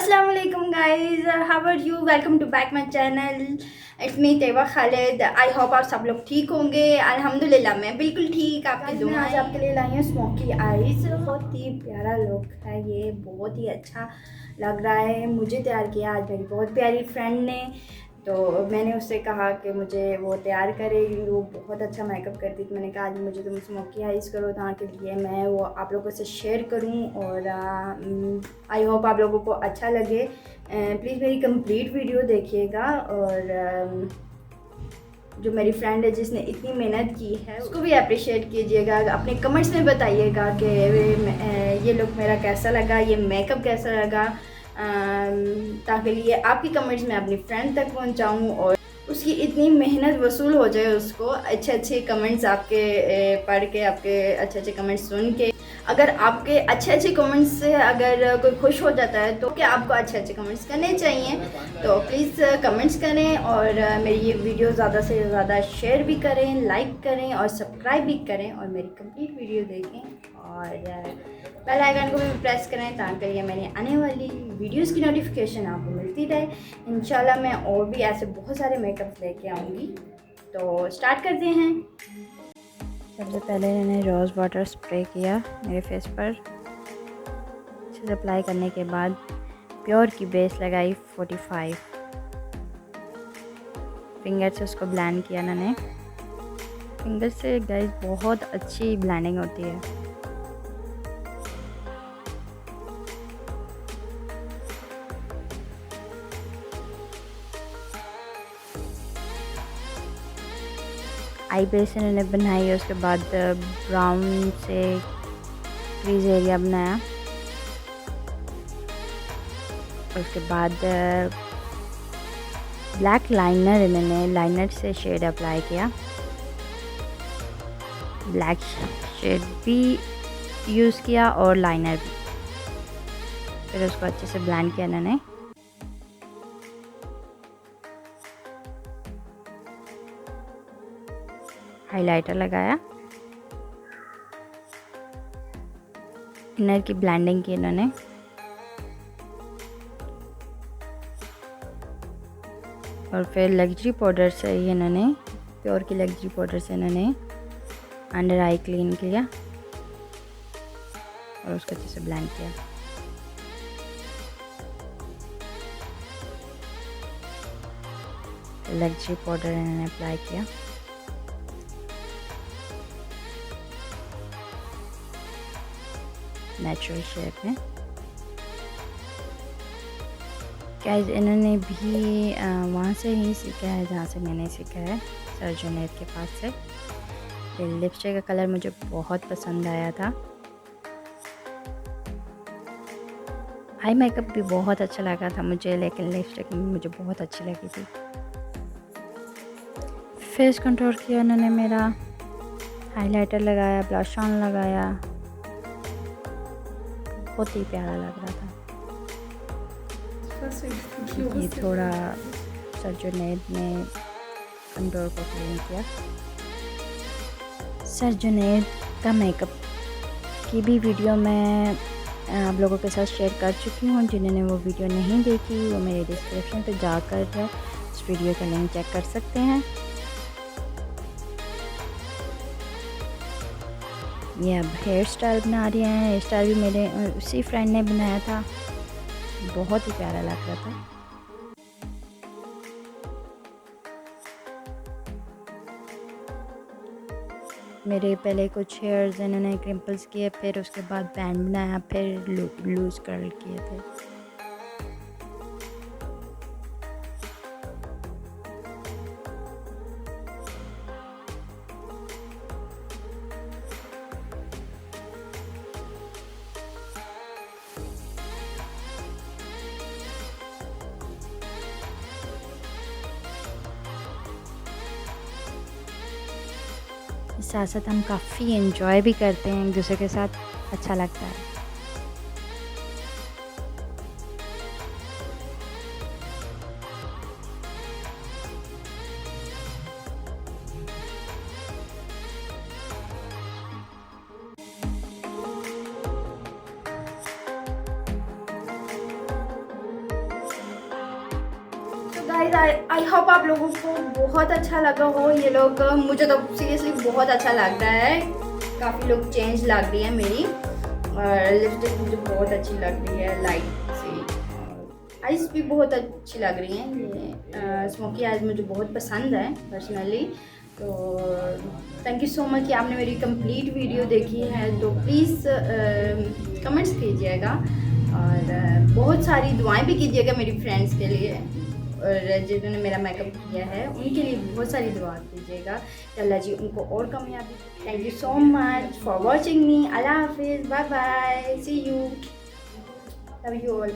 अस्सलाम वालेकुम guys, how are you? Welcome to back my channel. It's me Teva Khalid. I hope आप सब लोग ठीक होंगे। अल्हम्दुलिल्लाह मैं बिल्कुल ठीक। आपकी दुआ। आज आपके लिए लाई हूँ स्मोकी आइज़। बहुत ही प्यारा लुक है, ये बहुत ही अच्छा लग रहा है। मुझे तैयार किया आज मेरी बहुत प्यारी फ्रेंड ने। तो मैंने उससे कहा कि मुझे वो तैयार करे, वो बहुत अच्छा मेकअप करती। तो मैंने कहा आज मुझे तुम स्मोकी आइज़ करो, ताकि लिए मैं वो आप लोगों से शेयर करूं। और आई होप आप लोगों को अच्छा लगे। प्लीज़ मेरी कंप्लीट वीडियो देखिएगा। और जो मेरी फ्रेंड है जिसने इतनी मेहनत की है उसको भी अप्रिशिएट कीजिएगा। अपने कमेंट्स में बताइएगा कि ये लुक मेरा कैसा लगा, ये मेकअप कैसा लगा, ताकि लिए आपकी कमेंट्स मैं अपनी फ्रेंड तक पहुंचाऊं और उसकी इतनी मेहनत वसूल हो जाए। उसको अच्छे अच्छे कमेंट्स आपके पढ़ के, आपके अच्छे अच्छे कमेंट्स सुन के, अगर आपके अच्छे अच्छे कमेंट्स से अगर कोई खुश हो जाता है तो क्या आपको अच्छे अच्छे कमेंट्स करने चाहिए। तो प्लीज़ कमेंट्स करें और मेरी ये वीडियो ज़्यादा से ज़्यादा शेयर भी करें, लाइक करें और सब्सक्राइब भी करें और मेरी कंप्लीट वीडियो देखें। और बेल आइकन को भी प्रेस करें ताकि ये मेरी आने वाली वीडियोस की नोटिफिकेशन आपको मिलती रहे। इंशाल्लाह मैं और भी ऐसे बहुत सारे मेकअप लेके आऊँगी। तो स्टार्ट करते हैं। सबसे पहले मैंने रोज़ वाटर स्प्रे किया मेरे फेस पर। अच्छे से अप्लाई करने के बाद प्योर की बेस लगाई 45। फिंगर से उसको ब्लेंड किया मैंने। फिंगर से गाइस बहुत अच्छी ब्लेंडिंग होती है। आई बेस इन्होंने बनाई है, उसके बाद ब्राउन से क्रीज एरिया बनाया। उसके बाद ब्लैक लाइनर इन्होंने लाइनर से शेड अप्लाई किया। ब्लैक शेड भी यूज़ किया और लाइनर भी। फिर उसको अच्छे से ब्लेंड किया इन्होंने। हाइलाइटर लगाया। इनर की ब्लेंडिंग की इन्होंने। और फिर लग्जरी पाउडर से ही इन्होंने, प्योर की लग्जरी पाउडर से इन्होंने अंडर आई क्लीन किया और उसको अच्छे से ब्लेंड किया। लग्जरी पाउडर इन्होंने अप्लाई किया। नेचुरल शेप में। गाइस इन्होंने भी वहाँ से ही सीखा है जहाँ से मैंने सीखा है, सर जुनैद के पास से। लिपस्टिक का कलर मुझे बहुत पसंद आया था। आई मेकअप भी बहुत अच्छा लगा था मुझे, लेकिन लिपस्टिक मुझे बहुत अच्छी लगी थी। फेस कंट्रोल किया उन्होंने मेरा, हाइलाइटर लगाया, ब्लश ऑन लगाया। बहुत ही प्यारा लग रहा था। ये थोड़ा सर जुनैद ने कंट्रोल को क्लीन किया। सर जुनैद का मेकअप की भी वीडियो मैं आप लोगों के साथ शेयर कर चुकी हूँ। जिन्होंने वो वीडियो नहीं देखी वो मेरे डिस्क्रिप्शन पे जाकर उस वीडियो का लिंक चेक कर सकते हैं। ये अब हेयर स्टाइल बना रही हैं। हेयर स्टाइल भी मेरे उसी फ्रेंड ने बनाया था। बहुत ही प्यारा लग रहा था। मेरे पहले कुछ हेयर्स इन्होंने क्रिम्पल्स किए, फिर उसके बाद बैंड बनाया, फिर लूज कर्ल किए थे। साथ साथ हम काफ़ी एंजॉय भी करते हैं एक दूसरे के साथ, अच्छा लगता है। गाइस आई होप आप लोगों को बहुत अच्छा लगा हो ये लोग। मुझे तो सीरियसली बहुत अच्छा लग रहा है। काफ़ी लोग चेंज लग रही है मेरी, और लिपस्टिक मुझे बहुत अच्छी लग रही है लाइट सी। आइज़ भी बहुत अच्छी लग रही हैं। ये स्मोकी आइज़ मुझे बहुत पसंद है पर्सनली। तो थैंक यू सो मच कि आपने मेरी कंप्लीट वीडियो देखी है। तो प्लीज़ कमेंट्स कीजिएगा, और बहुत सारी दुआएं भी कीजिएगा मेरी फ्रेंड्स के लिए, और जिन्होंने मेरा मेकअप किया है उनके लिए बहुत सारी दुआ कीजिएगा कि अल्लाह जी उनको और कामयाबी। Thank you so much for watching me. अल्लाह हाफिज़, bye bye, see you, love you all.